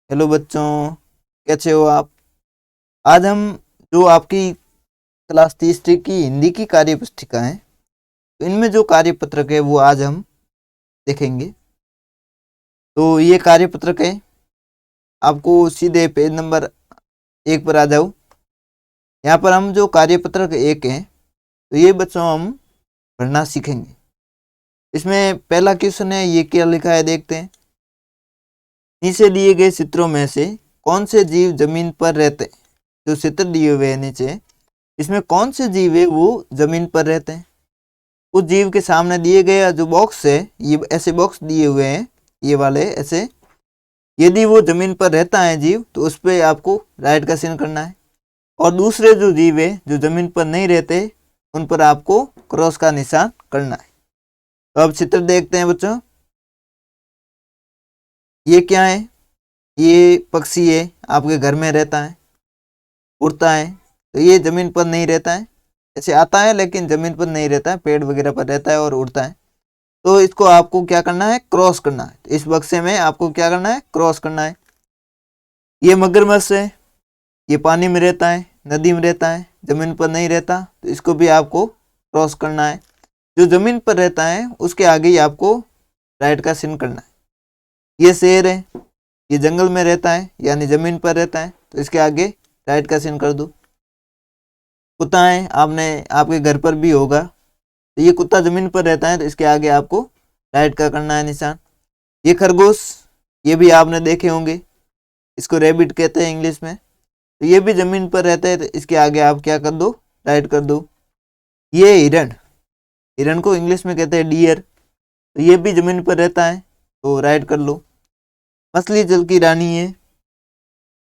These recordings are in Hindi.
हेलो बच्चों, कैसे हो आप। आज हम जो आपकी क्लास तीसरी की हिंदी की कार्य पुस्तिका है, तो इनमें जो कार्य पत्रक है वो आज हम देखेंगे। तो ये कार्य पत्रक है, आपको सीधे पेज नंबर 1 पर आ जाओ। यहाँ पर हम जो कार्य पत्रक 1 है, तो ये बच्चों हम पढ़ना सीखेंगे। इसमें पहला क्वेश्चन है, ये क्या लिखा है देखते हैं। नीचे दिए गए चित्रों में से कौन से जीव जमीन पर रहते हैं। जो चित्र दिए हुए हैं नीचे, इसमें कौन से जीव है वो जमीन पर रहते हैं। उस जीव के सामने दिए गए जो बॉक्स है, ये ऐसे बॉक्स दिए हुए हैं, ये वाले ऐसे। यदि वो जमीन पर रहता है जीव, तो उस पर आपको राइट का चिन्ह करना है। और दूसरे जो जीव है जो जमीन पर नहीं रहते, उन पर आपको क्रॉस का निशान करना है। तो अब चित्र देखते हैं बच्चों। ये क्या है, ये पक्षी है, आपके घर में रहता है, उड़ता है। तो ये जमीन पर नहीं रहता है, ऐसे आता है लेकिन जमीन पर नहीं रहता है, पेड़ वगैरह पर रहता है और उड़ता है। तो इसको आपको क्या करना है, क्रॉस करना है। तो इस बक्से में आपको क्या करना है, क्रॉस करना है। ये मगरमच्छ है, ये पानी में रहता है, नदी में रहता है, जमीन पर नहीं रहता, तो इसको भी आपको क्रॉस करना है। जो जमीन पर रहता है उसके आगे ही आपको राइट का चिन्ह करना है। ये शेर है, ये जंगल में रहता है यानी जमीन पर रहता है, तो इसके आगे राइट का चिन्ह कर दो। कुत्ता है, आपने आपके घर पर भी होगा, तो ये कुत्ता जमीन पर रहता है, तो इसके आगे आपको राइट का करना है निशान। ये खरगोश, ये भी आपने देखे होंगे, इसको रैबिट कहते हैं इंग्लिश में। तो ये भी जमीन पर रहता है, तो इसके आगे आप क्या कर दो, राइट कर दो। ये हिरण, हिरण को इंग्लिश में कहते हैं डियर, तो ये भी जमीन पर रहता है, तो राइट कर लो। मछली जल की रानी है,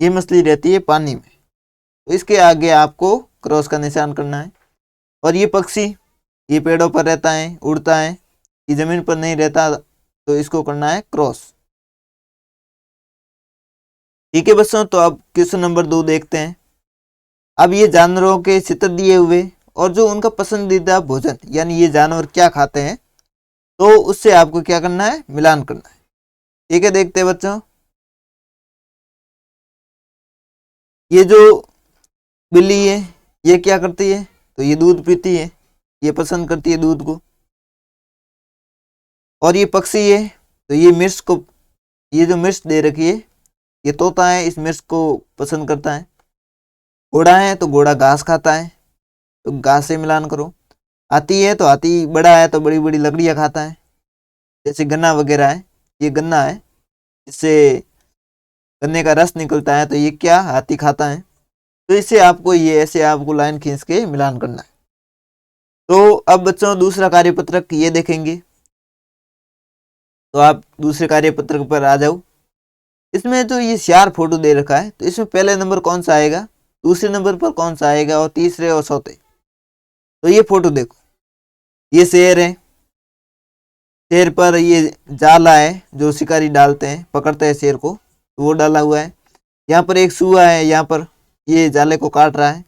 ये मछली रहती है पानी में, तो इसके आगे आपको क्रॉस का निशान करना है। और ये पक्षी, ये पेड़ों पर रहता है, उड़ता है, ये जमीन पर नहीं रहता, तो इसको करना है क्रॉस। ठीक है बच्चों, तो अब क्वेश्चन नंबर 2 देखते हैं। अब ये जानवरों के चित्र दिए हुए और जो उनका पसंदीदा भोजन, यानी ये जानवर क्या खाते हैं, तो उससे आपको क्या करना है, मिलान करना है। ठीक है, देखते हैं बच्चों। ये जो बिल्ली है, ये क्या करती है, तो ये दूध पीती है, ये पसंद करती है दूध को। और ये पक्षी है, तो ये मिर्च को, ये जो मिर्च दे रखी है, ये तोता है, इस मिर्च को पसंद करता है। घोड़ा है, तो घोड़ा घास खाता है, तो घास से मिलान करो। हाथी है, तो हाथी बड़ा है, तो बड़ी बड़ी लकड़ियां खाता है, जैसे गन्ना वगैरह है, ये गन्ना है, इससे गन्ने का रस निकलता है, तो ये क्या, हाथी खाता है। तो इससे आपको ये ऐसे आपको लाइन खींच के मिलान करना है। तो अब बच्चों दूसरा कार्यपत्रक ये देखेंगे, तो आप दूसरे कार्यपत्रक पर आ जाओ। इसमें तो ये 4 फोटो दे रखा है, तो इसमें पहले नंबर कौन सा आएगा, दूसरे नंबर पर कौन सा आएगा, और तीसरे और चौथे। तो ये फोटो देखो, ये शेर है, शेर पर ये जाला है जो शिकारी डालते हैं, पकड़ते हैं शेर को, तो वो डाला हुआ है। यहाँ पर एक सुआ है, यहाँ पर ये जाले को काट रहा है,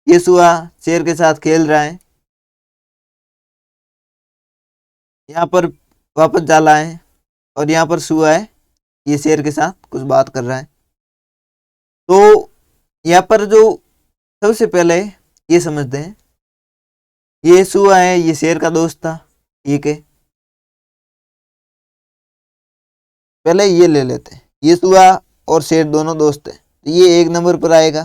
ये सुआ शेर के साथ खेल रहा है। यहाँ पर वापस जाला है, और यहाँ पर सुआ है, ये शेर के साथ कुछ बात कर रहा है। तो यहाँ पर जो सबसे पहले ये समझते हैं, ये सुआ है, ये शेर का दोस्त था, ठीक है। पहले ये ले लेते हैं, ये सुआ और शेर दोनों दोस्त हैं, तो ये 1 नंबर पर आएगा।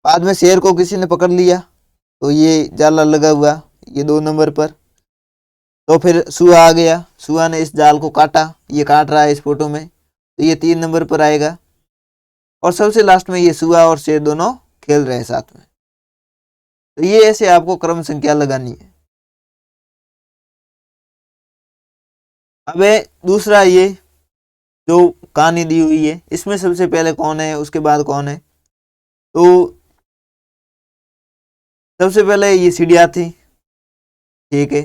बाद में शेर को किसी ने पकड़ लिया, तो ये जाला लगा हुआ, ये 2 नंबर पर। तो फिर सुआ आ गया, सुआ ने इस जाल को काटा, ये काट रहा है इस फोटो में, तो ये 3 नंबर पर आएगा। और सबसे लास्ट में ये सुआ और शेर दोनों खेल रहे हैं साथ में, तो ये ऐसे आपको क्रम संख्या लगानी है। अब दूसरा, ये जो कहानी दी हुई है, इसमें सबसे पहले कौन है, उसके बाद कौन है। तो सबसे पहले ये चिड़िया थी, ठीक है।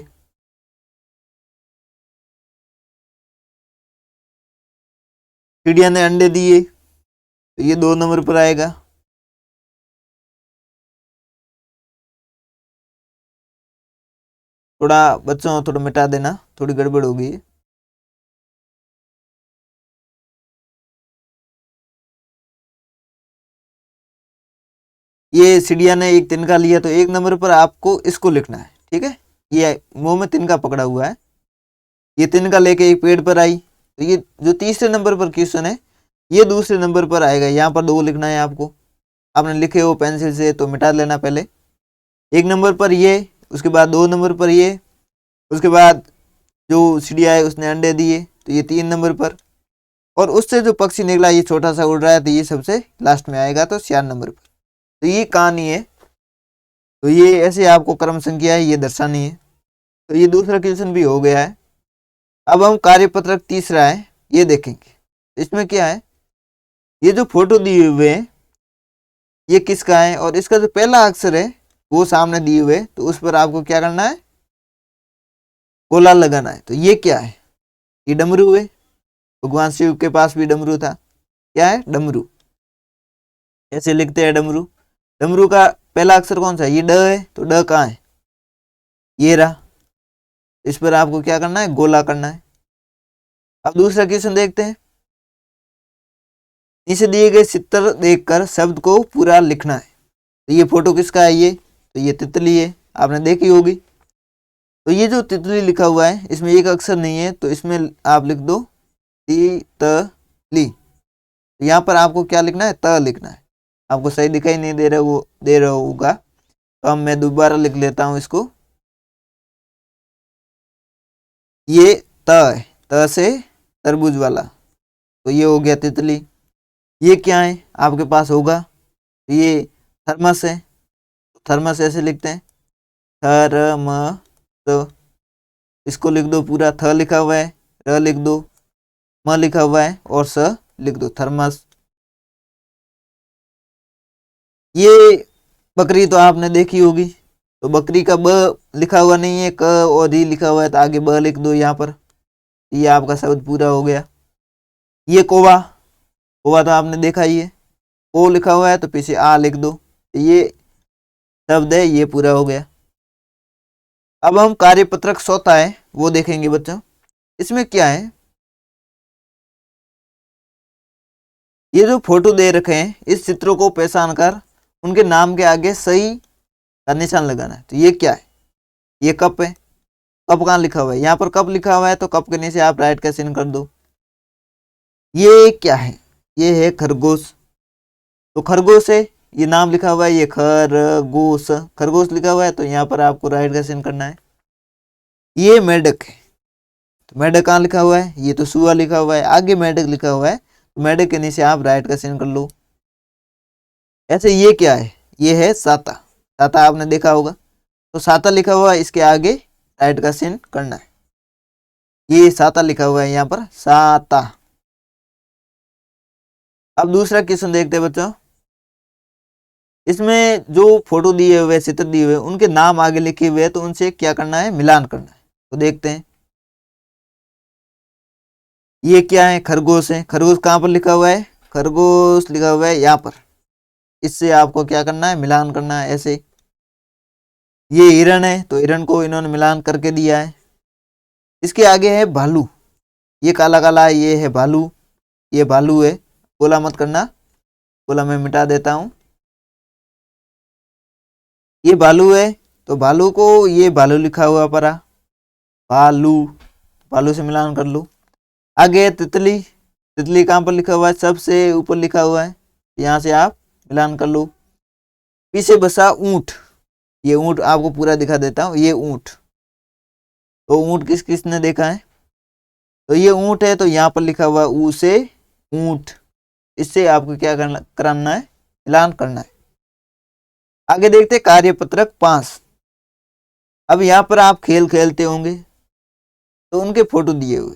चिड़िया ने अंडे दिए, तो ये 2 नंबर पर आएगा। थोड़ा बच्चों थोड़ा मिटा देना, थोड़ी गड़बड़ होगी। ये सीढ़िया ने एक तिनका लिया तो 1 नंबर पर आपको इसको लिखना है, ठीक है। ये मुंह में तिनका पकड़ा हुआ है, ये तिनका लेके एक पेड़ पर आई, तो ये जो तीसरे नंबर पर क्वेश्चन है ये दूसरे नंबर पर आएगा। यहाँ पर 2 लिखना है आपको, आपने लिखे हो पेंसिल से तो मिटा लेना पहले। 1 नंबर पर ये, उसके बाद 2 नंबर पर ये, उसके बाद जो चिड़िया है उसने अंडे दिए तो ये 3 नंबर पर, और उससे जो पक्षी निकला ये छोटा सा उड़ रहा है तो ये सबसे लास्ट में आएगा तो 4 नंबर पर। तो ये कहानी है, तो ये ऐसे आपको क्रम संख्या है ये दर्शानी है। तो ये दूसरा क्वेश्चन भी हो गया है। अब हम कार्यपत्रक तीसरा है ये देखेंगे। इसमें क्या है, ये जो फोटो दिए हुए हैं ये किसका है, और इसका जो पहला अक्षर है वो सामने दिए हुए, तो उस पर आपको क्या करना है, गोला लगाना है। तो ये क्या है, ये डमरू है। भगवान शिव के पास भी डमरू था, क्या है, डमरू। ऐसे लिखते हैं डमरू। डमरू का पहला अक्षर कौन सा है, ये ड है, तो ड कहाँ है, ये रहा। इस पर आपको क्या करना है, गोला करना है। अब दूसरा क्वेश्चन देखते हैं। नीचे दिए गए चित्र देखकर शब्द को पूरा लिखना है। तो ये फोटो किसका है, ये तो ये तितली है, आपने देखी होगी। तो ये जो तितली लिखा हुआ है इसमें एक अक्षर नहीं है, तो इसमें आप लिख दो तितली। तो यहाँ पर आपको क्या लिखना है, त लिखना है। आपको सही दिखाई नहीं दे रहा, वो दे रहा होगा, तो अब मैं दोबारा लिख लेता हूँ इसको। ये त है, त से तरबूज वाला, तो ये हो गया तितली। ये क्या है आपके पास होगा, तो ये थर्मस है। थर्मस ऐसे लिखते हैं, थर्मस। तो इसको लिख दो पूरा, थ लिखा हुआ है, र लिख दो, म लिखा हुआ है और स लिख दो, थर्मस। ये बकरी तो आपने देखी होगी, तो बकरी का ब लिखा हुआ नहीं है, क और री लिखा हुआ है, तो आगे ब लिख दो यहाँ पर। ये आपका शब्द पूरा हो गया। ये कौवा, कौवा तो आपने देखा ही है, ओ लिखा हुआ है तो पीछे आ लिख दो, ये शब्द है, ये पूरा हो गया। अब हम कार्यपत्रक चौथा है वो देखेंगे बच्चों। इसमें क्या है, ये जो फोटो दे रखे हैं इस चित्रों को पहचान कर उनके नाम के आगे सही का निशान लगाना है। तो ये क्या है, ये कप है। कप कहाँ लिखा हुआ है, यहाँ पर कप लिखा हुआ है, तो कप के नीचे आप राइट का चिन्ह कर दो। ये क्या है, ये है खरगोश। तो खरगोश है, ये नाम लिखा हुआ है, ये खरगोश, खरगोश लिखा हुआ है, तो यहाँ पर आपको राइट का चिन्ह करना है। ये मेढक है, तो मेढक कहाँ लिखा हुआ है, ये तो सुआ लिखा हुआ है, आगे मेढक लिखा हुआ है, तो मेढक के नीचे आप राइट का चिन्ह कर लो। ऐसे ये क्या है, ये है साता। साता आपने देखा होगा, तो साता लिखा हुआ है, इसके आगे राइट का चिन्ह करना है। ये साता लिखा हुआ है यहाँ पर, साता। अब दूसरा क्वेश्चन देखते हैं बच्चों। इसमें जो फोटो दिए हुए, चित्र दिए हुए, उनके नाम आगे लिखे हुए हैं, तो उनसे क्या करना है, मिलान करना है। तो देखते हैं। ये क्या है, खरगोश है। खरगोश कहाँ पर लिखा हुआ है, खरगोश लिखा हुआ है यहाँ पर। इससे आपको क्या करना है, मिलान करना है ऐसे। ये हिरण है, तो हिरण को इन्होंने मिलान करके दिया है। इसके आगे है भालू, ये काला काला है, ये है भालू, ये भालू है। बोला मत करना, बोला मैं मिटा देता हूं। ये भालू है, तो भालू को ये भालू लिखा हुआ पड़ा, भालू, भालू से मिलान कर लो। आगे है तितली, तितली कहाँ पर लिखा हुआ है, सबसे ऊपर लिखा हुआ है, यहाँ से आप मिलान कर लो। पीछे बसा ऊंट, ये ऊंट आपको पूरा दिखा देता हूँ, ये ऊंट। तो ऊंट किस किसने देखा है, तो ये ऊंट है, तो यहाँ पर लिखा हुआ है ऊ से ऊंट। इससे आपको क्या करना है, मिलान करना है। आगे देखते कार्यपत्रक 5। अब यहाँ पर आप खेल खेलते होंगे, तो उनके फोटो दिए हुए,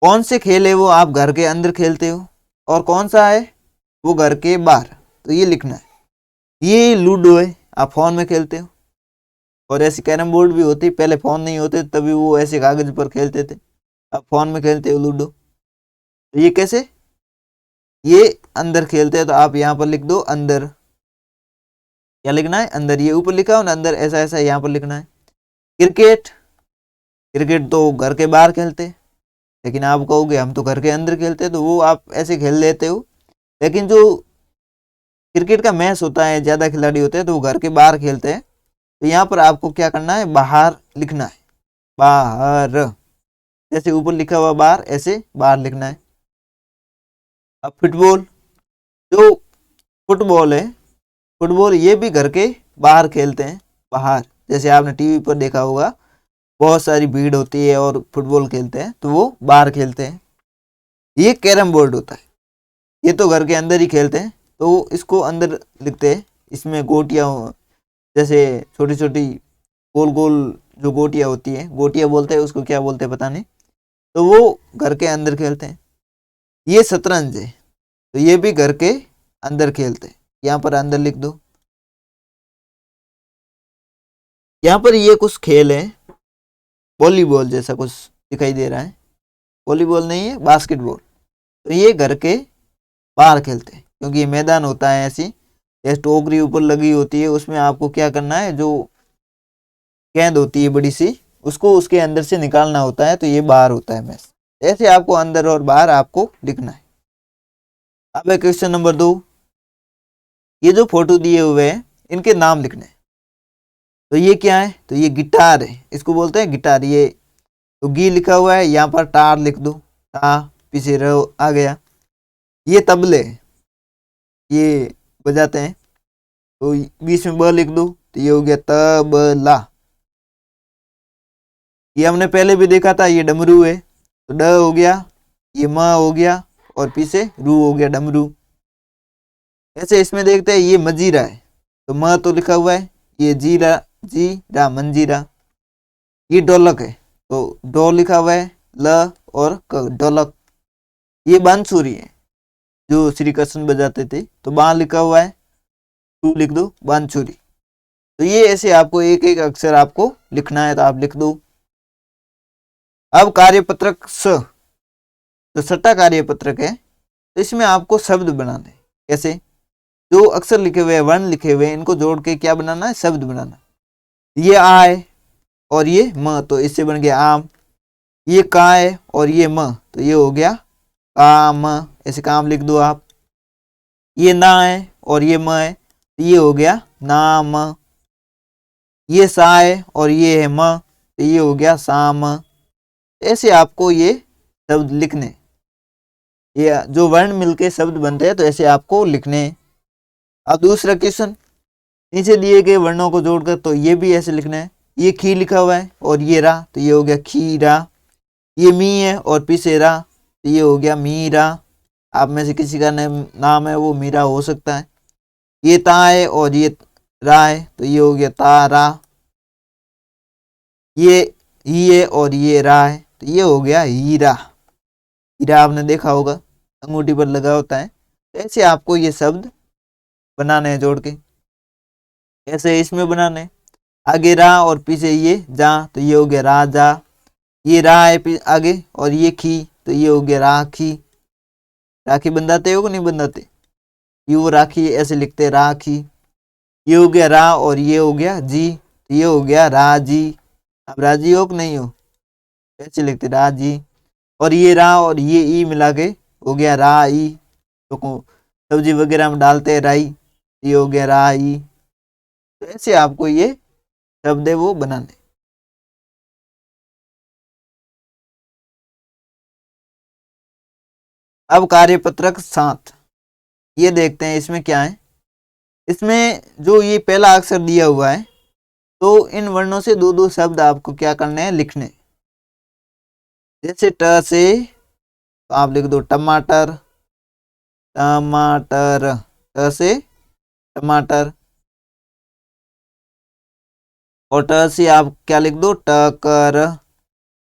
कौन से खेल है वो आप घर के अंदर खेलते हो और कौन सा है वो घर के बाहर, तो ये लिखना है। ये लूडो है, आप फोन में खेलते हो, और ऐसी कैरम बोर्ड भी होती, पहले फोन नहीं होते तभी वो ऐसे कागज पर खेलते थे, अब फोन में खेलते हो लूडो। तो ये कैसे, ये अंदर खेलते हैं, तो आप यहाँ पर लिख दो अंदर। क्या लिखना है, अंदर, ये ऊपर लिखा हो ना अंदर, ऐसा ऐसा यहाँ पर लिखना है। क्रिकेट, क्रिकेट तो घर के बाहर खेलते, लेकिन आप कहोगे हम तो घर के अंदर खेलते, तो वो आप ऐसे खेल लेते हो। लेकिन जो क्रिकेट का मैच होता है, ज्यादा खिलाड़ी होते हैं तो वो घर के बाहर खेलते हैं, तो यहाँ पर आपको क्या करना है, बाहर लिखना है, बाहर, जैसे ऊपर लिखा हुआ बाहर ऐसे बाहर लिखना है। अब फुटबॉल, जो फुटबॉल है, फुटबॉल ये भी घर के बाहर खेलते हैं, बाहर, जैसे आपने टीवी पर देखा होगा बहुत सारी भीड़ होती है और फुटबॉल खेलते हैं तो वो बाहर खेलते हैं। ये कैरम बोर्ड होता है, ये तो घर के अंदर ही खेलते हैं, तो इसको अंदर लिखते हैं। इसमें गोटियां, जैसे छोटी छोटी गोल गोल जो गोटियां होती है, गोटियां बोलते हैं उसको, क्या बोलते हैं पता नहीं, तो वो घर के अंदर खेलते हैं। ये शतरंज है, तो ये भी घर के अंदर खेलते हैं, यहाँ पर अंदर लिख दो। यहाँ पर ये कुछ खेल है, वॉलीबॉल जैसा कुछ दिखाई दे रहा है, वॉलीबॉल नहीं है, बास्केटबॉल, तो ये घर के बाहर खेलते हैं, क्योंकि ये मैदान होता है ऐसी, जैसे टोकरी ऊपर लगी होती है, उसमें आपको क्या करना है, जो गेंद होती है बड़ी सी, उसको उसके अंदर से निकालना होता है, तो ये बाहर होता है मैच। ऐसे आपको अंदर और बाहर आपको लिखना है। अब क्वेश्चन नंबर 2, ये जो फोटो दिए हुए हैं इनके नाम लिखने हैं। तो ये क्या है, तो ये गिटार है, इसको बोलते हैं गिटार। ये तो गी लिखा हुआ है, यहाँ पर टार लिख दो, टा पीछे रहो आ गया। ये तबले, ये बजाते हैं, तो बीच में ब लिख दो, तो ये हो गया तबला। ये हमने पहले भी देखा था, ये डमरू है, तो ड हो गया, ये म हो गया, और पीछे रू हो गया, डमरू। ऐसे इसमें देखते हैं, ये मजीरा है, तो म तो लिखा हुआ है, ये जीरा, जीरा मंजीरा। ये ढोलक है, तो डो लिखा हुआ है, ल और क, ढोलक। ये बांसुरी है, जो श्री कृष्ण बजाते थे, तो बां लिखा हुआ है, तू लिख दो, बांसुरी। तो ये ऐसे आपको एक एक अक्षर आपको लिखना है, तो आप लिख दो। अब कार्यपत्रक स, तो छठा कार्यपत्रक है, तो इसमें आपको शब्द बनाने, कैसे, जो अक्षर लिखे हुए, वर्ण लिखे हुए, इनको जोड़ के क्या बनाना है, शब्द बनाना। ये आ है और ये म, तो इससे बन गया आम। ये का है और ये म, तो ये हो गया काम, ऐसे काम लिख दो आप। ये ना है और ये म है, तो ये हो गया नाम। ये सा है और ये है म, तो ये हो गया साम। ऐसे आपको ये शब्द लिखने, ये जो वर्ण मिलके शब्द बनते हैं, तो ऐसे आपको लिखने। अब दूसरा क्वेश्चन, नीचे दिए गए वर्णों को जोड़कर, तो ये भी ऐसे लिखना है। ये खी लिखा हुआ है और ये रा, तो ये हो गया खीरा। ये मी है और पीछे रा, तो ये हो गया मीरा। आप में से किसी का नाम है वो मीरा हो सकता है। ये ता है और ये रा है, तो ये हो गया तारा। ये ही है और ये रा है, तो ये हो गया हीरा। हीरा आपने देखा होगा, अंगूठी पर लगा होता है। तो ऐसे आपको ये शब्द बनाने हैं जोड़ के, ऐसे इसमें बनाने। आगे रा और पीछे ये जा, तो ये हो गया राजा। ये रा है आगे और ये खी, तो ये हो गया राखी। राखी बंधाते हो कि नहीं बंधाते, ये वो राखी ऐसे लिखते हैं, राखी। ये हो गया रा और ये हो गया जी, तो ये हो गया राजी। अब राजी हो कि नहीं हो, ऐसे लिखते राजी। और ये रा और ये ई मिला के हो गया राई, तो सब्जी वगैरह में डालते हैं राई, ये हो गया राई। तो ऐसे आपको ये शब्द है वो बनाने। अब कार्यपत्रक 7, ये देखते हैं इसमें क्या है। इसमें जो ये पहला अक्षर दिया हुआ है, तो इन वर्णों से दो दो शब्द आपको क्या करने हैं, लिखने। जैसे ट से, तो आप लिख दो टमाटर, टमाटर, ट से टमाटर। और ट से आप क्या लिख दो, टक्कर।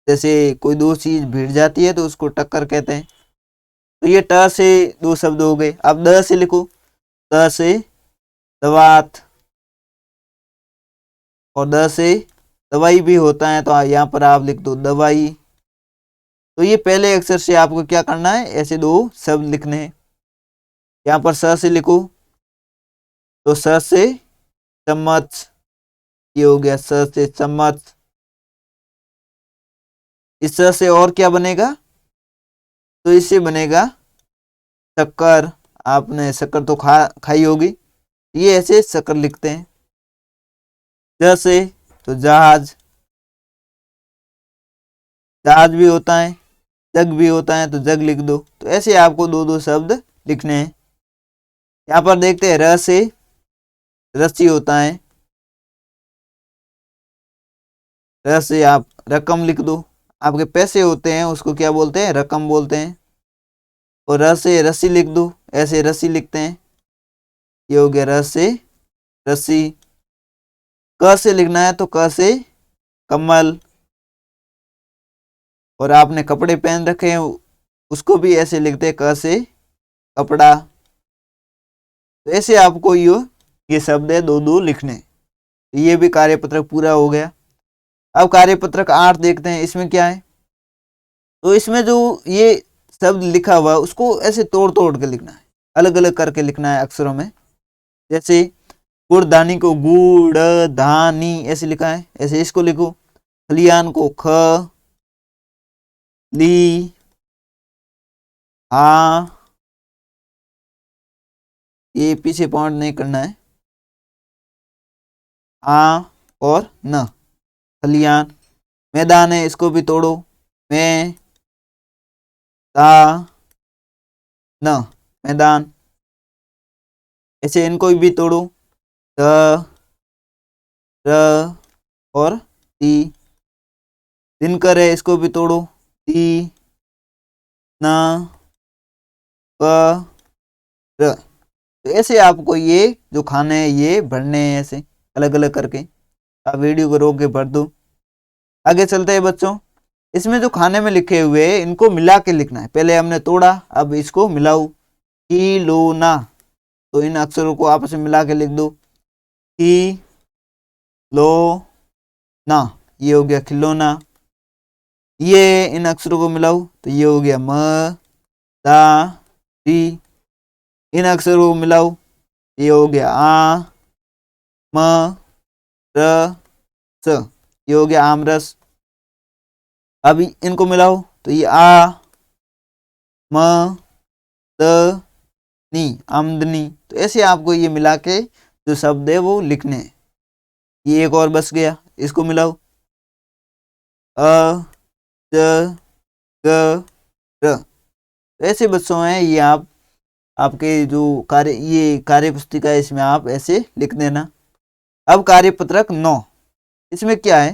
जैसे कोई दो चीज भिड़ जाती है तो उसको टक्कर कहते हैं। तो ये ट से दो शब्द हो गए। अब द से लिखो, द से दवात, और द से दवाई भी होता है, तो यहाँ पर आप लिख दो दवाई। तो ये पहले अक्षर से आपको क्या करना है, ऐसे दो शब्द लिखने हैं। यहाँ पर स से लिखो, तो स से चम्मच, ये हो गया स से चम्मच। इस से और क्या बनेगा, तो इससे बनेगा शक्कर। आपने शक्कर तो खाई होगी। ये ऐसे शक्कर लिखते हैं। ज से तो जहाज, जहाज भी होता है, जग भी होता है तो जग लिख दो। तो ऐसे आपको दो दो शब्द लिखने हैं। यहाँ पर देखते हैं, र से रस्सी होता है, र से आप रकम लिख दो। आपके पैसे होते हैं उसको क्या बोलते हैं, रकम बोलते हैं। और र से रस्सी लिख दो, ऐसे रस्सी लिखते हैं। ये हो गया र से रस्सी। क से लिखना है तो क से कमल। और आपने कपड़े पहन रखे हैं उसको भी ऐसे लिखते हैं, क से कपड़ा। तो ऐसे आपको ये शब्द है दो दो लिखने। ये भी कार्यपत्रक पूरा हो गया। अब कार्यपत्रक 8 देखते हैं, इसमें क्या है। तो इसमें जो ये शब्द लिखा हुआ है उसको ऐसे तोड़ तोड़ के लिखना है, अलग अलग करके लिखना है अक्षरों में। जैसे गुड़धानी को गुड़ धानी ऐसे लिखा है, ऐसे इसको लिखो। खलियान को ख ली हा, ये पीछे पॉइंट नहीं करना है, आ और न। खलियान। मैदान है, इसको भी तोड़ो। मैं दा न मैदान। ऐसे इनको भी तोड़ो। द र और ती। दिनकर है, इसको भी तोड़ो। ती न क र। तो ऐसे आपको ये जो खाने हैं ये भरने हैं, ऐसे अलग अलग करके। आप वीडियो को रोक के भर दो। आगे चलते हैं बच्चों। इसमें जो खाने में लिखे हुए हैं इनको मिला के लिखना है। पहले हमने तोड़ा, अब इसको मिलाओ। खिलौना, तो इन अक्षरों को आपस में मिला के लिख दो। खिलौना, ये हो गया खिलौना। ये इन अक्षरों को मिलाओ तो ये हो गया म दा री। इन अक्षरों को मिलाओ, ये हो गया आ म र स, ये हो गया आमरस। अब इनको मिलाओ तो ये आ म द नी आमदनी। तो ऐसे आपको ये मिला के जो शब्द है वो लिखने हैं। ये एक और बच गया, इसको मिलाओ। अ ज ग र। तो ऐसे बच्चों हैं ये आपके जो ये कार्य पुस्तिका है इसमें आप ऐसे लिख देना। अब कार्यपत्रक 9, इसमें क्या है।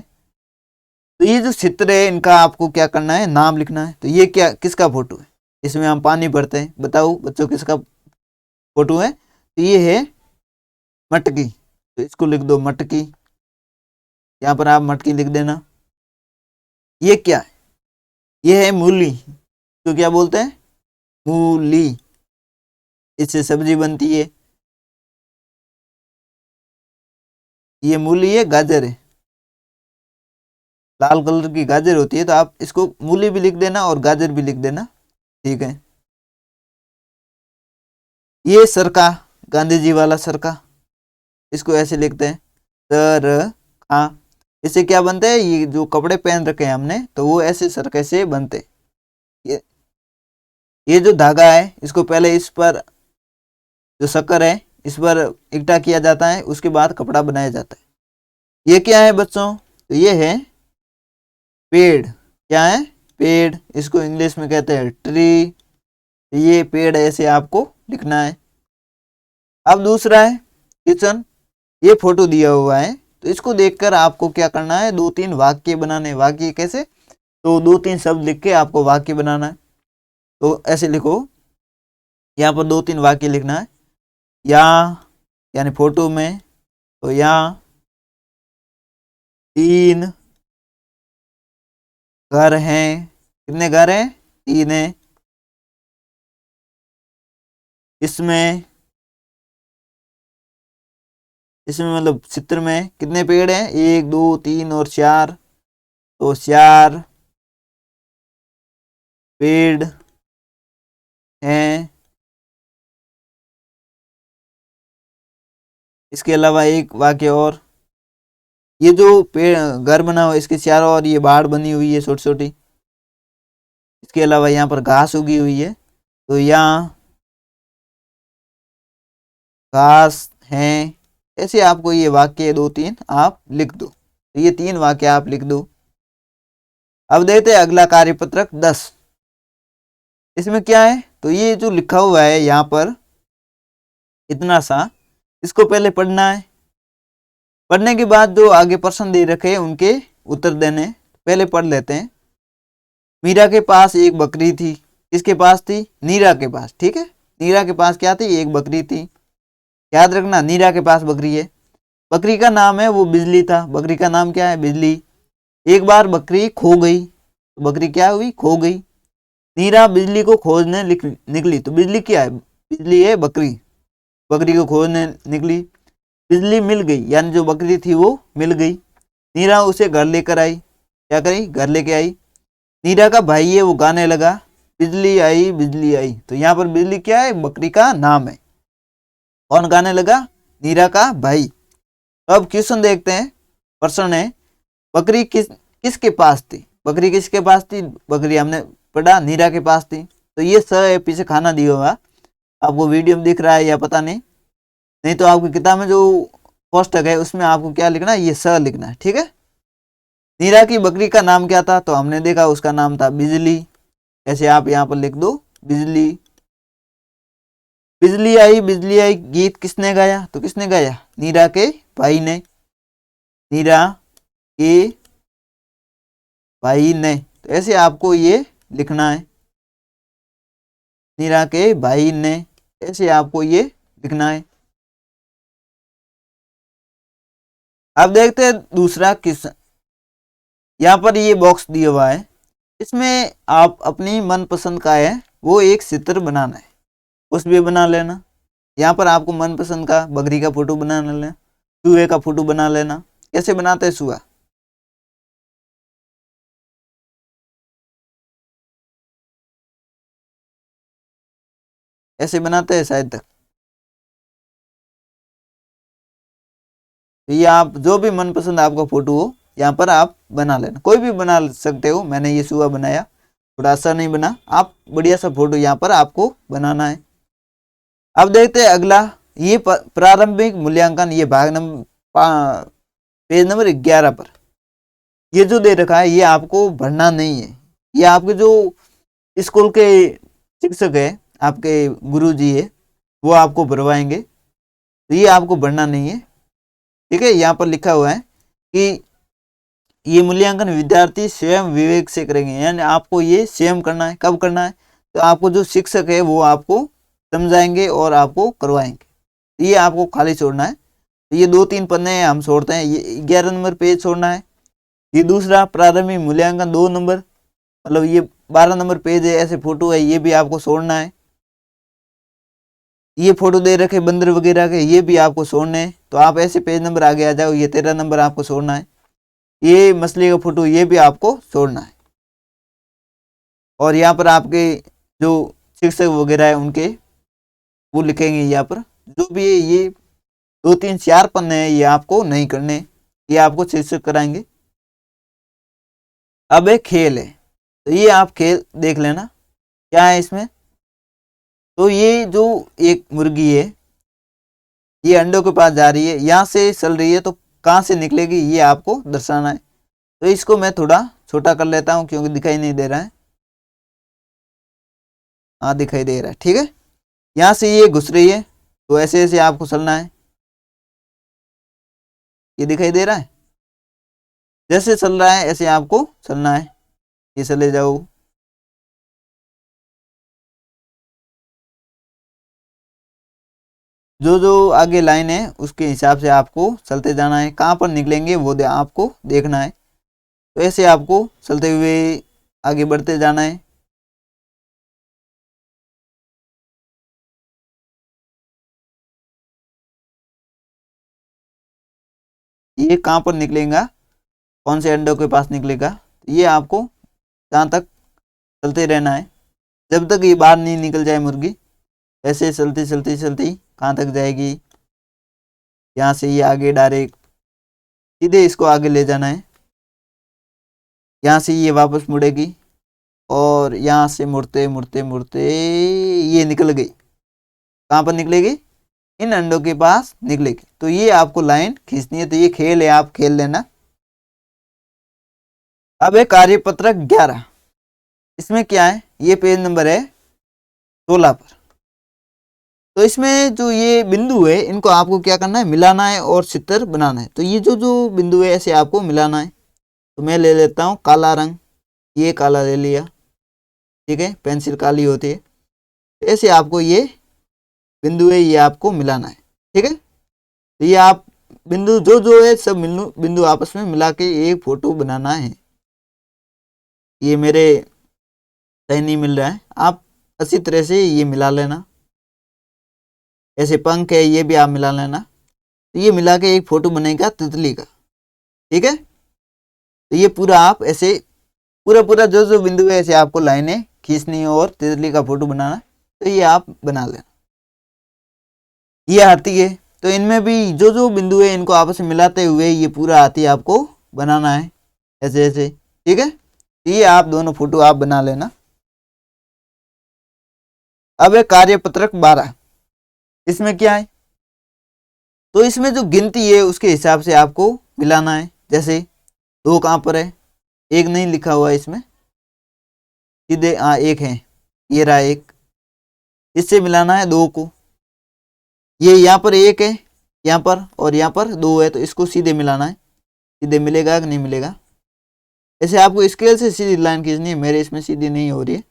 तो ये जो चित्र है इनका आपको क्या करना है, नाम लिखना है। तो ये क्या किसका फोटो है, इसमें हम पानी भरते हैं, बताओ बच्चों किसका फोटो है। तो ये है मटकी, तो इसको लिख दो मटकी। यहाँ पर आप मटकी लिख देना। ये क्या है, ये है मूली, तो क्या बोलते हैं मूली, इससे सब्जी बनती है। ये मूली है, गाजर है, लाल कलर की गाजर होती है, तो आप इसको मूली भी लिख देना और गाजर भी लिख देना, ठीक है। ये सरका, गांधी जी वाला सरका, इसको ऐसे लिखते हैं सर हाँ। इससे क्या बनते हैं, ये जो कपड़े पहन रखे हैं हमने तो वो ऐसे सरके से बनते हैं। ये जो धागा है इसको पहले इस पर जो शक्कर है इस पर इकट्ठा किया जाता है, उसके बाद कपड़ा बनाया जाता है। ये क्या है बच्चों, तो ये है पेड़। क्या है, पेड़, इसको इंग्लिश में कहते हैं ट्री। ये पेड़ ऐसे आपको लिखना है। अब दूसरा है किचन, ये फोटो दिया हुआ है तो इसको देखकर आपको क्या करना है, दो तीन वाक्य बनाने। वाक्य कैसे, तो दो तीन शब्द लिख के आपको वाक्य बनाना है। तो ऐसे लिखो, यहाँ पर दो तीन वाक्य लिखना है। यहाँ यानी फोटो में, तो यहाँ तीन घर हैं, कितने घर हैं, तीन है। इसमें मतलब चित्र में कितने पेड़ हैं, एक दो तीन और चार, तो चार पेड़ हैं। इसके अलावा एक वाक्य और, ये जो पेड़ घर बना हुआ है इसके चारों ओर ये बाड़ बनी हुई है छोटी छोटी। इसके अलावा यहाँ पर घास उगी हुई है, तो यहाँ घास हैं, ऐसे आपको ये वाक्य 2-3 आप लिख दो। तो ये 3 वाक्य आप लिख दो। अब देखते हैं अगला कार्यपत्रक 10। इसमें क्या है, तो ये जो लिखा हुआ है यहाँ पर इतना सा, इसको पहले पढ़ना है। पढ़ने के बाद जो आगे प्रश्न दे रखे उनके उत्तर देने। पहले पढ़ लेते हैं। मीरा के पास एक बकरी थी। किसके पास थी? नीरा के पास। ठीक है, नीरा के पास क्या थी? एक बकरी थी। याद रखना, नीरा के पास बकरी है। बकरी का नाम है वो बिजली था। बकरी का नाम क्या है? बिजली। एक बार बकरी खो गई। तो बकरी क्या हुई? खो गई। नीरा बिजली को खोजने निकली। तो बिजली क्या है? बिजली है बकरी। बकरी को खोजने निकली, बिजली मिल गई, यानी जो बकरी थी वो मिल गई। नीरा उसे घर लेकर आई। क्या करी? घर लेके आई। नीरा का भाई है वो गाने लगा, बिजली आई बिजली आई। तो यहाँ पर बिजली क्या है? बकरी का नाम है। कौन गाने लगा? नीरा का भाई। अब क्वेश्चन देखते हैं। प्रश्न है, बकरी किसके पास थी? बकरी किसके पास थी? बकरी हमने पढ़ा नीरा के पास थी। तो ये स है, पीछे खाना दिया हुआ, आपको वीडियो में दिख रहा है या पता नहीं। नहीं तो आपकी किताब में जो पुस्तक है उसमें आपको क्या लिखना है? ये स लिखना है। ठीक है। नीरा की बकरी का नाम क्या था? तो हमने देखा उसका नाम था बिजली। ऐसे आप यहाँ पर लिख दो, बिजली। बिजली आई गीत किसने गाया? तो किसने गाया? नीरा के भाई ने। नीरा के भाई ने। तो ऐसे आपको ये लिखना है, नीरा के भाई ने। ऐसे आपको ये लिखना है। अब देखते हैं दूसरा क्वेश्चन। यहाँ पर ये बॉक्स दिया हुआ है, इसमें आप अपनी मनपसंद का है वो एक चित्र बनाना है। कुछ भी बना लेना। यहाँ पर आपको मनपसंद का बकरी का फोटो बना लेना, चूहे का फोटो बना लेना। कैसे बनाते हैं चूहा? ऐसे बनाते हैं शायद तक। तो ये आप जो भी मनपसंद आपका फोटो हो यहाँ पर आप बना लेना। कोई भी बना सकते हो। मैंने ये चूहा बनाया, थोड़ा सा नहीं बना। आप बढ़िया सा फोटो यहाँ पर आपको बनाना है। अब देखते हैं अगला, ये प्रारंभिक मूल्यांकन, ये भाग नंबर पेज नंबर 11 पर ये जो दे रखा है ये आपको भरना नहीं है। ये आपके जो स्कूल के शिक्षक है, आपके गुरुजी है, वो आपको भरवाएंगे। तो ये आपको भरना नहीं है। ठीक है, यहाँ पर लिखा हुआ है कि ये मूल्यांकन विद्यार्थी स्वयं विवेक से करेंगे, यानी आपको ये स्वयं करना है। कब करना है? तो आपको जो शिक्षक है वो आपको समझाएंगे और आपको करवाएंगे। ये आपको खाली छोड़ना है। तो ये 2-3 पन्ने हम छोड़ते हैं। ये 11 नंबर पेज छोड़ना है। ये दूसरा प्रारंभिक मूल्यांकन 2 नंबर, मतलब ये 12 नंबर पेज है, ऐसे फोटो है, ये भी आपको छोड़ना है। ये फोटो दे रखे बंदर वगैरह के, ये भी आपको छोड़ने हैं। तो आप ऐसे पेज नंबर आगे आ जाओ। ये 13 नंबर आपको छोड़ना है। ये मछली का फोटो ये भी आपको छोड़ना है। और यहाँ पर आपके जो शिक्षक वगैरह है उनके वो लिखेंगे यहाँ पर। जो भी है ये 2-3-4 पन्ने हैं, ये आपको नहीं करने, ये आपको शिक्षक कराएंगे। अब एक खेल है, तो ये आप खेल देख लेना क्या है इसमें। तो ये जो एक मुर्गी है ये अंडों के पास जा रही है, यहाँ से चल रही है, तो कहाँ से निकलेगी ये आपको दर्शाना है। तो इसको मैं थोड़ा छोटा कर लेता हूँ क्योंकि दिखाई नहीं दे रहा है। हाँ दिखाई दे रहा है। ठीक है, यहाँ से ये घुस रही है, तो ऐसे ऐसे आपको चलना है। ये दिखाई दे रहा है, जैसे चल रहा है ऐसे आपको चलना है। ये चले जाओ। जो जो आगे लाइन है उसके हिसाब से आपको चलते जाना है। कहाँ पर निकलेंगे वो आपको देखना है। तो ऐसे आपको चलते हुए आगे बढ़ते जाना है। ये कहाँ पर निकलेगा, कौन से अंडों के पास निकलेगा, तो ये आपको जहाँ तक चलते रहना है जब तक ये बाहर नहीं निकल जाए मुर्गी। ऐसे चलती चलती चलती कहाँ तक जाएगी, यहाँ से ये आगे डायरेक्ट सीधे इसको आगे ले जाना है। यहाँ से ये वापस मुड़ेगी और यहाँ से मुड़ते मुड़ते मुड़ते ये निकल गई। कहाँ पर निकलेगी? इन अंडों के पास निकलेगी। तो ये आपको लाइन खींचनी है। तो ये खेल है, आप खेल लेना। अब है कार्यपत्रक 11। इसमें क्या है, ये पेज नंबर है 16 पर। तो इसमें जो ये बिंदु है इनको आपको क्या करना है, मिलाना है और चित्र बनाना है। तो ये जो जो बिंदु है ऐसे आपको मिलाना है। तो मैं ले लेता हूँ काला रंग, ये काला ले लिया, ठीक है, पेंसिल काली होती है। ऐसे आपको ये बिंदु है ये आपको मिलाना है, ठीक है। तो ये आप बिंदु जो जो है सब बिंदु आपस में मिला के एक फोटो बनाना है। ये मेरे सही नहीं मिल रहा है, आप अच्छी तरह से ये मिला लेना। ऐसे पंख है ये भी आप मिला लेना। तो ये मिला के एक फोटो बनेगा तितली का, ठीक है। तो ये पूरा आप ऐसे पूरा जो जो बिंदु है ऐसे आपको लाइनें खींचनी है और तितली का फोटो बनाना। तो ये आप बना लेना। ये हाथी है, तो इनमें भी जो जो बिंदु है इनको आपस में मिलाते हुए ये पूरा हाथी आपको बनाना है, ऐसे ऐसे, ठीक है। ये आप दोनों फोटो आप बना लेना। अब है कार्यपत्रक 12। इसमें क्या है, तो इसमें जो गिनती है उसके हिसाब से आपको मिलाना है। जैसे 2 कहाँ पर है, 1 नहीं लिखा हुआ है इसमें, सीधे 1 है, ये रहा 1, इससे मिलाना है 2 को। ये यहाँ पर 1 है, यहाँ पर और यहाँ पर 2 है, तो इसको सीधे मिलाना है। सीधे मिलेगा कि नहीं मिलेगा। ऐसे आपको स्केल से सीधी लाइन खींचनी है, मेरे इसमें सीधी नहीं हो रही है।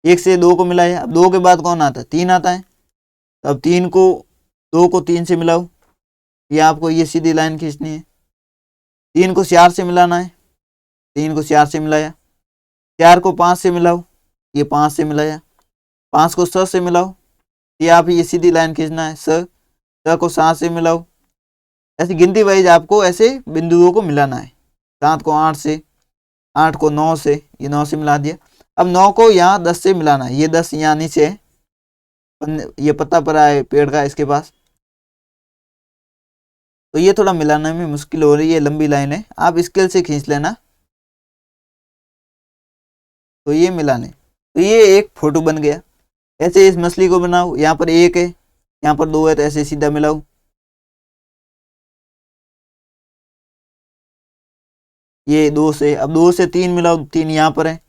1 से 2 को मिलाया, अब 2 के बाद कौन आता है, 3 आता है। तो अब 2 को 3 से मिलाओ, ये आपको ये सीधी लाइन खींचनी है। 3 को 4 से मिलाना है, 3 को 4 से मिलाया। 4 को 5 से मिलाओ, ये 5 से मिलाया। 5 को 6 से मिलाओ, ये आप ये सीधी लाइन खींचना है। 6 को 7 से मिलाओ। ऐसे गिनती वाइज आपको ऐसे बिंदुओं को मिलाना है। 7 को 8 से, 8 को 9 से, ये 9 से मिला दिया। अब 9 को यहाँ 10 से मिलाना है, ये 10 यहाँ नीचे है, ये पत्ता पड़ा है पेड़ का इसके पास। तो ये थोड़ा मिलाने में मुश्किल हो रही है, लंबी लाइन है, आप स्केल से खींच लेना। तो ये मिलाने, तो ये एक फोटो बन गया। ऐसे इस मछली को बनाओ, यहाँ पर 1 है, यहाँ पर 2 है, तो ऐसे सीधा मिलाओ। ये 2 से, अब 2 से 3 मिलाओ, 3 यहाँ पर है।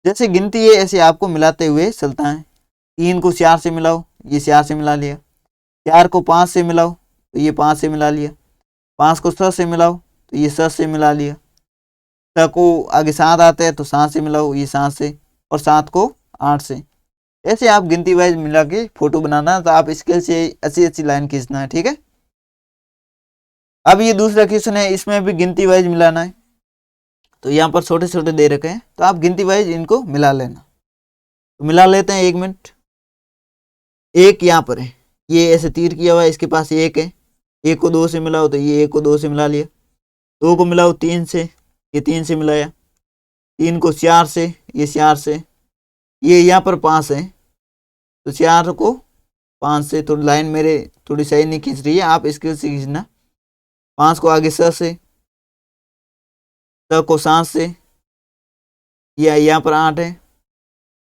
जैसे गिनती है ऐसे आपको मिलाते हुए चलता है। 3 को 4 से मिलाओ, ये 4 से मिला लिया। 4 को 5 से मिलाओ, तो ये 5 से मिला लिया। 5 को 6 से मिलाओ, तो ये 7 से मिला लिया। 6 को आगे 7 आते हैं, तो 7 से मिलाओ, ये 7 से, और 7 को 8 से। ऐसे आप गिनती वाइज मिला के फोटो बनाना। तो आप स्केल से अच्छी अच्छी लाइन खींचना है, ठीक है। अब ये दूसरा क्वेश्चन है, इसमें भी गिनती वाइज मिलाना है। तो यहाँ पर छोटे छोटे दे रखे हैं, तो आप गिनती वाइज इनको मिला लेना। तो मिला लेते हैं, 1 मिनट। 1 यहाँ पर है, ये ऐसे तीर किया हुआ है, इसके पास 1 है। 1 को 2 से मिलाओ, तो ये 1 को 2 से मिला लिया। 2 को मिलाओ 3 से, ये 3 से मिलाया। 3 को 4 से, ये 4 से। ये यहाँ पर 5 है, तो 4 को 5 से। थोड़ी लाइन मेरे थोड़ी सही नहीं खींच रही है, आप स्केल से खींचना। 5 को आगे 6 से, 6 को 7 से, ये यहाँ पर 8 है।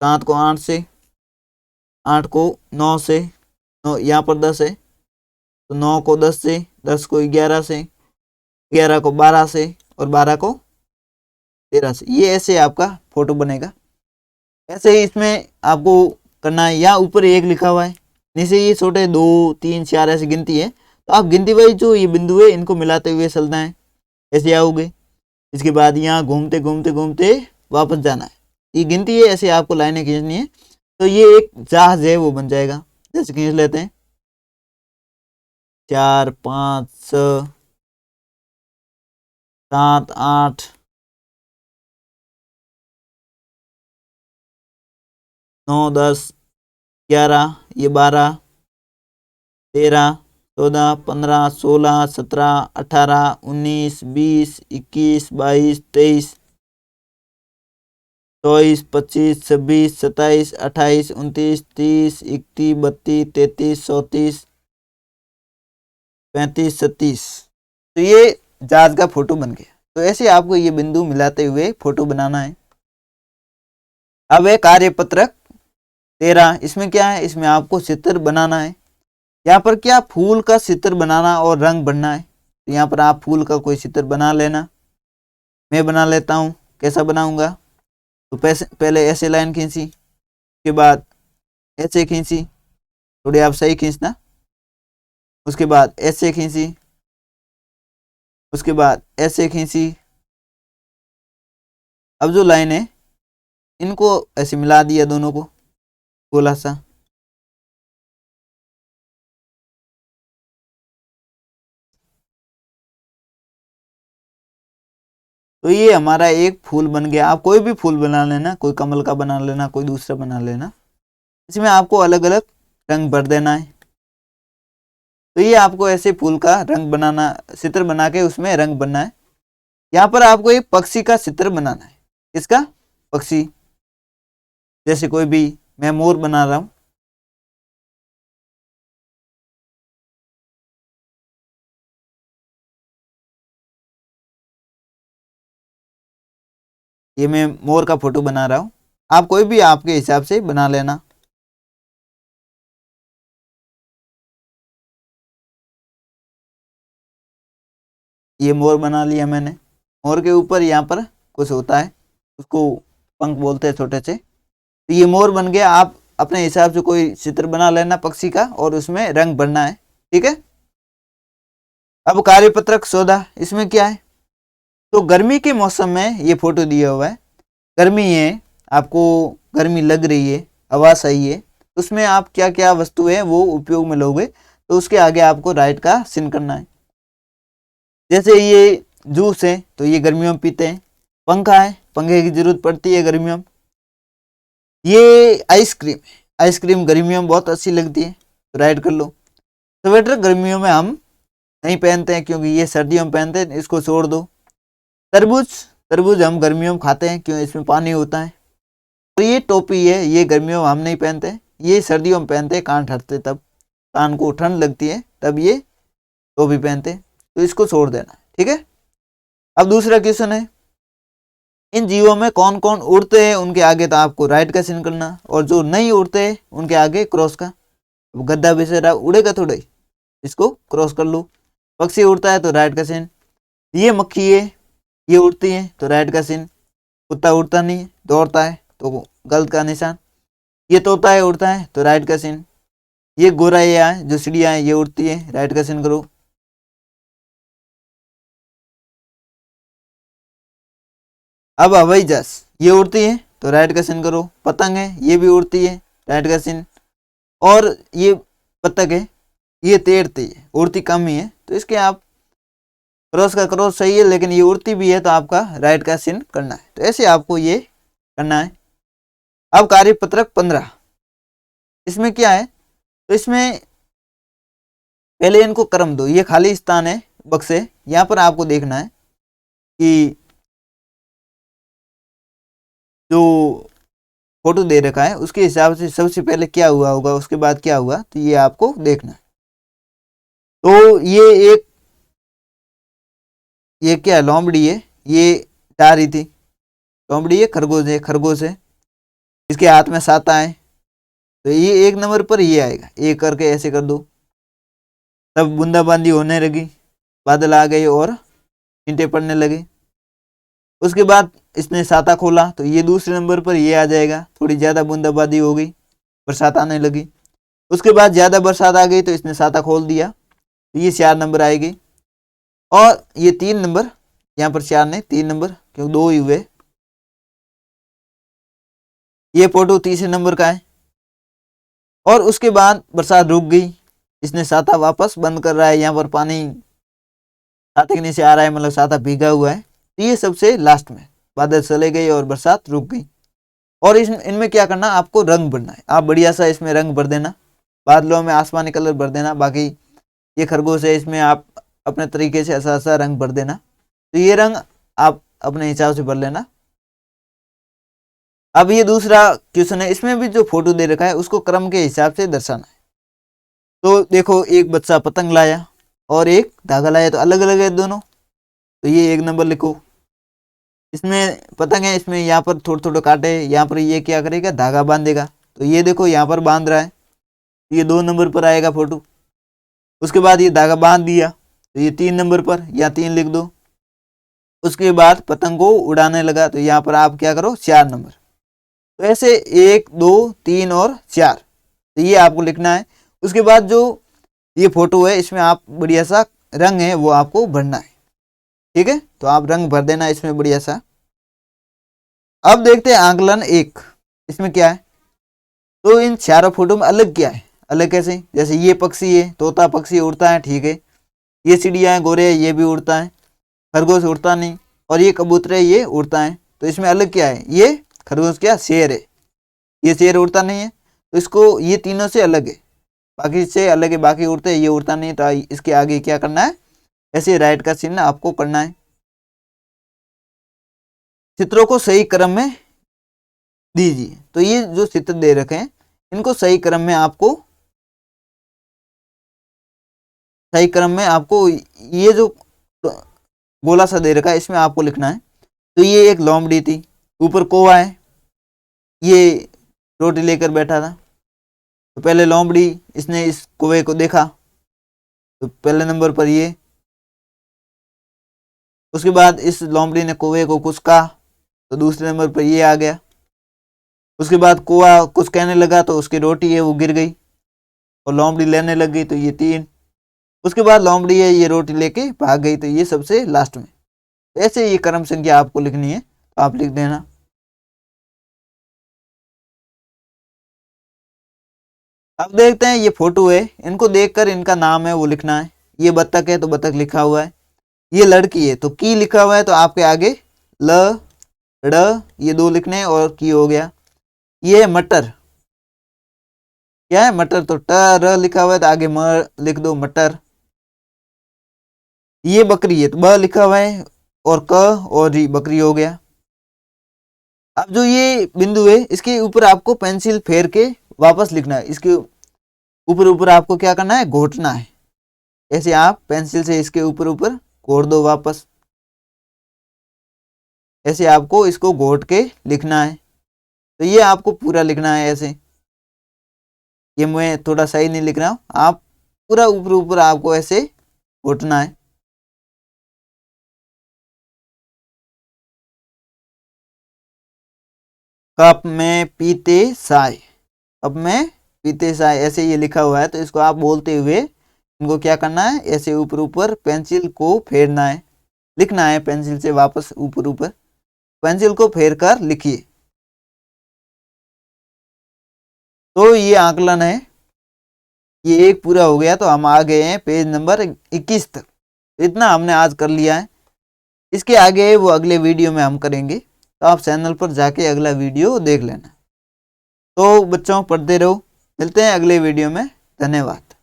7 को 8 से, 8 को 9 से, 9 यहाँ पर 10 है, तो 9 को 10 से, 10 को 11 से, 11 को 12 से, और 12 को 13 से। ये ऐसे आपका फोटो बनेगा। ऐसे ही इसमें आपको करना है। यहाँ ऊपर 1 लिखा हुआ है, नीचे ये छोटे 2 3 4 ऐसी गिनती है। तो आप गिनती वाइज जो ये बिंदु है इनको मिलाते हुए चलना है, ऐसे आओगे। इसके बाद यहाँ घूमते घूमते घूमते वापस जाना है। ये गिनती है, ऐसे आपको लाइनें खींचनी है। तो ये एक जहाज है वो बन जाएगा। जैसे खींच लेते हैं, 4 5 6 7 8 9 10 11, ये 12 13 14 15 16 17 18 19 20 21 22 23 24 25 26 27 28 29 30 31 32 33 34 35 37। तो ये जहाज का फोटो बन गया। तो ऐसे आपको ये बिंदु मिलाते हुए फोटो बनाना है। अब है कार्यपत्रक 13। इसमें क्या है, इसमें आपको चित्र बनाना है। यहाँ पर क्या फूल का चित्र बनाना और रंग भरना है। तो यहाँ पर आप फूल का कोई चित्र बना लेना। मैं बना लेता हूँ। कैसा बनाऊंगा, तो पहले ऐसे लाइन खींची, उसके बाद ऐसे खींची, थोड़ी आप सही खींचना, उसके बाद ऐसे खींची, उसके बाद ऐसे खींची। अब जो लाइन है इनको ऐसे मिला दिया, दोनों को गोला सा। तो ये हमारा एक फूल बन गया। आप कोई भी फूल बना लेना, कोई कमल का बना लेना, कोई दूसरा बना लेना। इसमें आपको अलग अलग रंग भर देना है। तो ये आपको ऐसे फूल का रंग बनाना, चित्र बना के उसमें रंग बनना है। यहाँ पर आपको एक पक्षी का चित्र बनाना है। किसका? पक्षी। जैसे कोई भी, मैं मोर बना रहा हूं। ये मैं मोर का फोटो बना रहा हूं। आप कोई भी आपके हिसाब से बना लेना। ये मोर बना लिया मैंने। मोर के ऊपर यहाँ पर कुछ होता है, उसको पंख बोलते हैं, छोटे से। तो ये मोर बन गया। आप अपने हिसाब से कोई चित्र बना लेना पक्षी का और उसमें रंग भरना है। ठीक है। अब कार्यपत्रक 14, इसमें क्या है, तो गर्मी के मौसम में ये फोटो दिया हुआ है। गर्मी है, आपको गर्मी लग रही है, हवा सही है, उसमें आप क्या क्या वस्तु है वो उपयोग में लोगे, तो उसके आगे आपको राइट का चिन्ह करना है। जैसे ये जूस है, तो ये गर्मियों में पीते हैं। पंखा है, पंखे की जरूरत पड़ती है गर्मियों में। ये आइसक्रीम है, आइसक्रीम गर्मियों में बहुत अच्छी लगती है, तो राइट कर लो। स्वेटर गर्मियों में हम नहीं पहनते हैं क्योंकि ये सर्दियों में पहनते हैं, इसको छोड़ दो। तरबूज, तरबूज हम गर्मियों में खाते हैं क्यों, इसमें पानी होता है। तो ये टोपी है, ये गर्मियों में हम नहीं पहनते, ये सर्दियों में पहनते हैं, कान ठंडते तब, कान को ठंड लगती है तब ये टोपी पहनते, तो इसको छोड़ देना। ठीक है। अब दूसरा क्वेश्चन है, इन जीवों में कौन कौन उड़ते हैं, उनके आगे तो आपको राइट का चिन्ह करना, और जो नहीं उड़ते हैं उनके आगे क्रॉस का। अब गद्दा बेचारा उड़ेगा थोड़े, इसको क्रॉस कर लो। पक्षी उड़ता है तो राइट का चिन्ह। ये मक्खी है, ये उड़ती है तो राइट का चिन्ह। कुत्ता उड़ता नहीं है, दौड़ता है तो गलत का निशान। ये तोता है, उड़ता है तो राइट का चिन्ह। ये गोरैया है, जो चिड़िया है, ये उड़ती है, राइट का चिन्ह करो। अब हवाई जहाज, ये उड़ती है तो राइट का चिन्ह करो। पतंग है, ये भी उड़ती है, राइट का चिन्ह। और ये बत्तख है, ये तैरती है, उड़ती कम ही है, तो इसके आप क्रॉस का क्रॉस सही है, लेकिन ये उड़ती भी है तो आपका राइट का चिन्ह करना है। तो ऐसे आपको ये करना है। अब कार्यपत्रक 15, इसमें क्या है, तो इसमें पहले इनको क्रम दो। ये खाली स्थान है बक्से, यहाँ पर आपको देखना है कि जो फोटो दे रखा है उसके हिसाब से सबसे पहले क्या हुआ होगा, उसके बाद क्या हुआ, तो ये आपको देखना है। तो ये क्या है, लोमड़ी है, ये जा रही थी। लोमड़ी है, खरगोश है, खरगोश है, इसके हाथ में साता है, तो ये 1 नंबर पर ये आएगा। एक करके ऐसे कर दो, तब बूंदाबांदी होने लगी, बादल आ गए और छींटे पड़ने लगे। उसके बाद इसने साता खोला तो ये दूसरे नंबर पर ये आ जाएगा। थोड़ी ज़्यादा बूंदाबांदी हो गई, बरसात आने लगी। उसके बाद ज़्यादा बरसात आ गई तो इसने साता खोल दिया, तो ये 4 नंबर आएगी। और ये 3 नंबर, यहाँ पर 4 नहीं 3 नंबर, क्योंकि 2 ही हुए। ये फोटो तीसरे नंबर का है। और उसके बाद बरसात रुक गई, इसने साता वापस बंद कर रहा है, यहाँ पर पानी छाते के नीचे आ रहा है, मतलब छाता भीगा हुआ है। तो ये सबसे लास्ट में बादल चले गए और बरसात रुक गई। और इनमें क्या करना, आपको रंग भरना है। आप बढ़िया सा इसमें रंग भर देना, बादलों में आसमानी कलर भर देना। बाकी ये खरगोश है, इसमें आप अपने तरीके से ऐसा ऐसा रंग भर देना। तो ये रंग आप अपने हिसाब से भर लेना। अब ये दूसरा क्वेश्चन है, इसमें भी जो फोटो दे रखा है उसको क्रम के हिसाब से दर्शाना है। तो देखो, एक बच्चा पतंग लाया और एक धागा लाया, तो अलग अलग है दोनों, तो ये 1 नंबर लिखो। इसमें पतंग है, इसमें यहाँ पर थोड़े थोड़े कांटे, यहाँ पर ये क्या करेगा, धागा बांधेगा। तो ये देखो यहाँ पर बांध रहा है, ये 2 नंबर पर आएगा फोटो। उसके बाद ये धागा बांध दिया तो ये 3 नंबर पर या 3 लिख दो। उसके बाद पतंग को उड़ाने लगा तो यहाँ पर आप क्या करो 4 नंबर। तो ऐसे 1 2 3 और 4 तो ये आपको लिखना है। उसके बाद जो ये फोटो है इसमें आप बढ़िया सा रंग है वो आपको भरना है, ठीक है। तो आप रंग भर देना इसमें बढ़िया सा। अब देखते हैं आंकलन 1, इसमें क्या है। तो इन चारों फोटो में अलग क्या है, अलग कैसे, जैसे ये पक्षी है, तोता पक्षी उड़ता है, ठीक है। ये चिड़िया है, गोरे है, ये भी उड़ता है। खरगोश उड़ता नहीं। और ये कबूतर है, ये उड़ता है। तो इसमें अलग क्या है, ये खरगोश क्या शेर है, ये शेर उड़ता नहीं है। तो इसको ये तीनों से अलग है, बाकी से अलग है, बाकी उड़ते हैं, ये उड़ता नहीं। तो इसके आगे क्या करना है, ऐसे राइट का चिन्ह आपको करना है। चित्रों को सही क्रम में दीजिए। तो ये जो चित्र दे रखे हैं इनको सही क्रम में आपको ये जो गोला सा दे रखा है इसमें आपको लिखना है। तो ये एक लोमड़ी थी, ऊपर कौवा है, ये रोटी लेकर बैठा था। तो पहले लोमड़ी, इसने इस कौवे को देखा तो पहले नंबर पर ये। उसके बाद इस लोमड़ी ने कौवे को कुछ कहा तो दूसरे नंबर पर ये आ गया। उसके बाद कौवा कुछ कहने लगा तो उसकी रोटी है वो गिर गई और लोमड़ी लेने लग गई तो ये 3। उसके बाद लोमड़ी है ये रोटी लेके भाग गई तो ये सबसे लास्ट में। ऐसे ये क्रम संख्या आपको लिखनी है तो आप लिख देना। अब देखते हैं ये फोटो है, इनको देखकर इनका नाम है वो लिखना है। ये बत्तख है तो बत्तख लिखा हुआ है। ये लड़की है तो की लिखा हुआ है, तो आपके आगे ल ड़ ये 2 लिखने हैं और की हो गया। ये है मटर, क्या है मटर, तो ट र लिखा हुआ है तो आगे म लिख दो मटर। ये बकरी है तो ब लिखा हुआ है और क और री बकरी हो गया। अब जो ये बिंदु है इसके ऊपर आपको पेंसिल फेर के वापस लिखना है। इसके ऊपर ऊपर आपको क्या करना है, घोटना है। ऐसे आप पेंसिल से इसके ऊपर ऊपर घोट दो वापस। ऐसे आपको इसको घोट के लिखना है। तो ये आपको पूरा लिखना है ऐसे। ये मैं थोड़ा सही नहीं लिख रहा हूं, आप पूरा ऊपर ऊपर आपको ऐसे घोटना है। कप में पीते साय, कप में पीते साय ऐसे ये लिखा हुआ है। तो इसको आप बोलते हुए इनको क्या करना है, ऐसे ऊपर ऊपर पेंसिल को फेरना है, लिखना है पेंसिल से वापस ऊपर ऊपर। पेंसिल को फेर कर लिखिए। तो ये आकलन है, ये एक पूरा हो गया। तो हम आ गए हैं पेज नंबर 21 तक। इतना हमने आज कर लिया है। इसके आगे वो अगले वीडियो में हम करेंगे, तो आप चैनल पर जाके अगला वीडियो देख लेना। तो बच्चों पढ़ते रहो, मिलते हैं अगले वीडियो में। धन्यवाद।